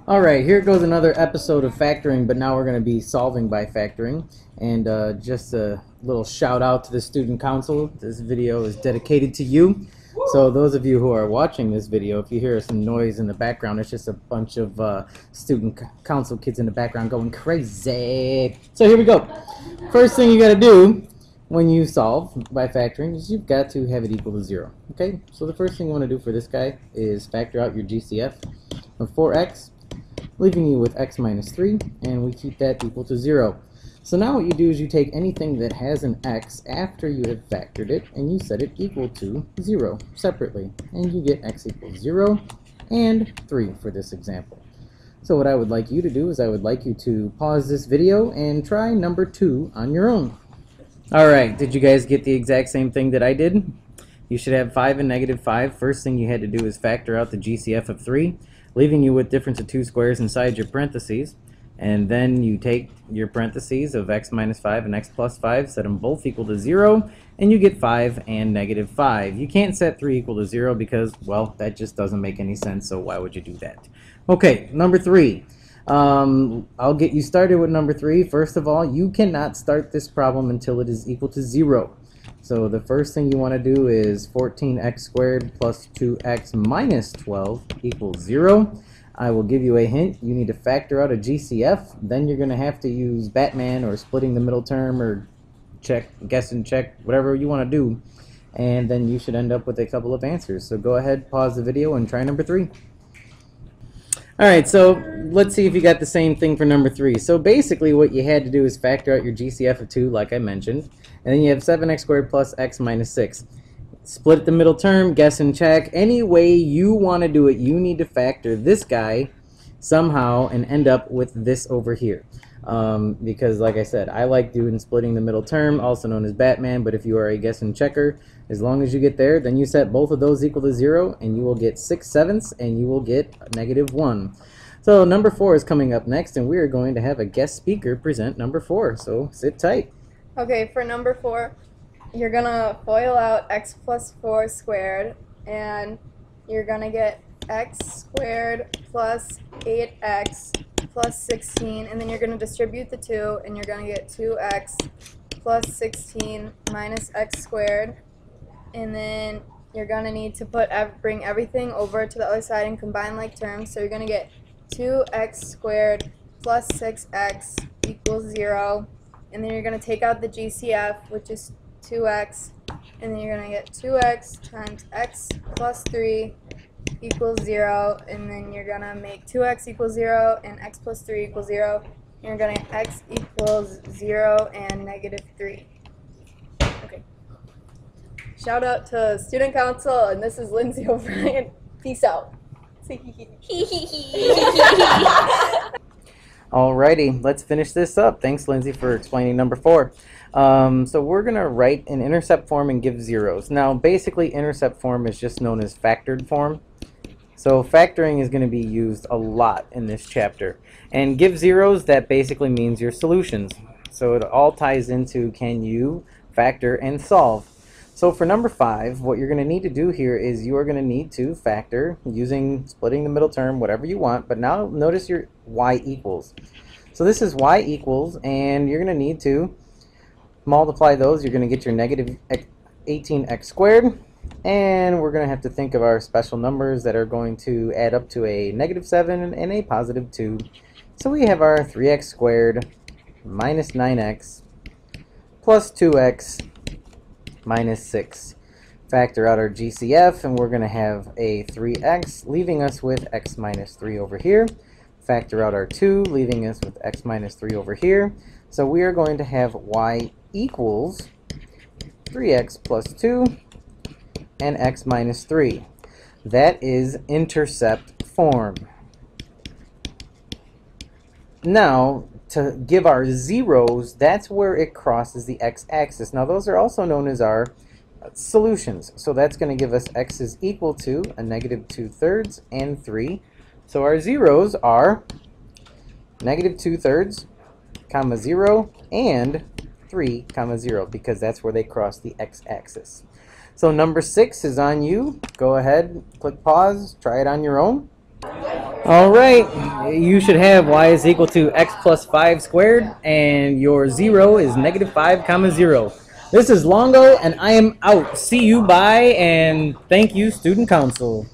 Alright, here goes another episode of factoring, but now we're going to be solving by factoring. And just a little shout out to the student council. This video is dedicated to you. So those of you who are watching this video, if you hear some noise in the background, it's just a bunch of student council kids in the background going crazy. So here we go. First thing you got to do when you solve by factoring is you've got to have it equal to 0. Okay, so the first thing you want to do for this guy is factor out your GCF of 4x, leaving you with x minus 3, and we keep that equal to 0. So now what you do is you take anything that has an x after you have factored it, and you set it equal to 0 separately, and you get x equals 0 and 3 for this example. So what I would like you to do is I would like you to pause this video and try number 2 on your own. Alright, did you guys get the exact same thing that I did? You should have 5 and negative 5. First thing you had to do is factor out the GCF of 3, leaving you with difference of 2 squares inside your parentheses. And then you take your parentheses of x minus 5 and x plus 5, set them both equal to 0, and you get 5 and negative 5. You can't set 3 equal to 0 because, well, that just doesn't make any sense, so why would you do that? Okay, number 3. I'll get you started with number 3. First of all, you cannot start this problem until it is equal to 0. So the first thing you want to do is 14x squared plus 2x minus 12 equals 0. I will give you a hint. You need to factor out a GCF. Then you're going to have to use Batman or splitting the middle term or guess and check, whatever you want to do. And then you should end up with a couple of answers. So go ahead, pause the video, and try number 3. Alright, so let's see if you got the same thing for number 3. So basically what you had to do is factor out your GCF of 2, like I mentioned. And then you have 7x squared plus x minus 6. Split the middle term, guess and check. Any way you want to do it, you need to factor this guy somehow and end up with this over here. Because like I said, I like doing splitting the middle term, also known as Batman, but if you are a guess and checker, as long as you get there, then you set both of those equal to 0, and you will get 6/7 and you will get negative 1. So number 4 is coming up next, and we are going to have a guest speaker present number 4, so sit tight. Okay, for number 4, you're going to FOIL out x plus 4 squared, and you're going to get x squared plus 8x plus 16, and then you're going to distribute the 2, and you're going to get 2x plus 16 minus x squared, and then you're going to need to bring everything over to the other side and combine like terms, so you're going to get 2x squared plus 6x equals 0, and then you're going to take out the GCF, which is 2x, and then you're going to get 2x times x plus 3 equals 0, and then you're going to make 2x equals 0 and x plus 3 equals 0, and you're going to get x equals 0 and negative 3. Okay. Shout out to Student Council, and this is Lindsay O'Brien. Peace out. Alrighty, let's finish this up. Thanks, Lindsay, for explaining number 4. So we're going to write an intercept form and give zeros. Now, basically, intercept form is just known as factored form. So factoring is going to be used a lot in this chapter. And give zeros, that basically means your solutions. So it all ties into can you factor and solve. So for number 5, what you're going to need to do here is you are going to need to factor using splitting the middle term, whatever you want. But now notice your y equals. So this is y equals, and you're going to need to multiply those. You're going to get your negative 18x squared. And we're going to have to think of our special numbers that are going to add up to a negative 7 and a positive 2. So we have our 3x squared minus 9x plus 2x minus 6. Factor out our GCF, and we're going to have a 3x, leaving us with x minus 3 over here. Factor out our 2, leaving us with x minus 3 over here. So we are going to have y equals 3x plus 2 and x minus 3. That is intercept form. Now, to give our zeros, that's where it crosses the x-axis. Now, those are also known as our solutions. So that's going to give us x is equal to a negative 2/3 and 3. So our zeros are negative 2/3, comma 0, and 3, comma 0, because that's where they cross the x-axis. So number 6 is on you. Go ahead, click pause, try it on your own. All right, you should have y is equal to x plus 5 squared, and your 0 is negative 5 comma 0. This is Longo, and I am out. See you, bye, and thank you, Student Council.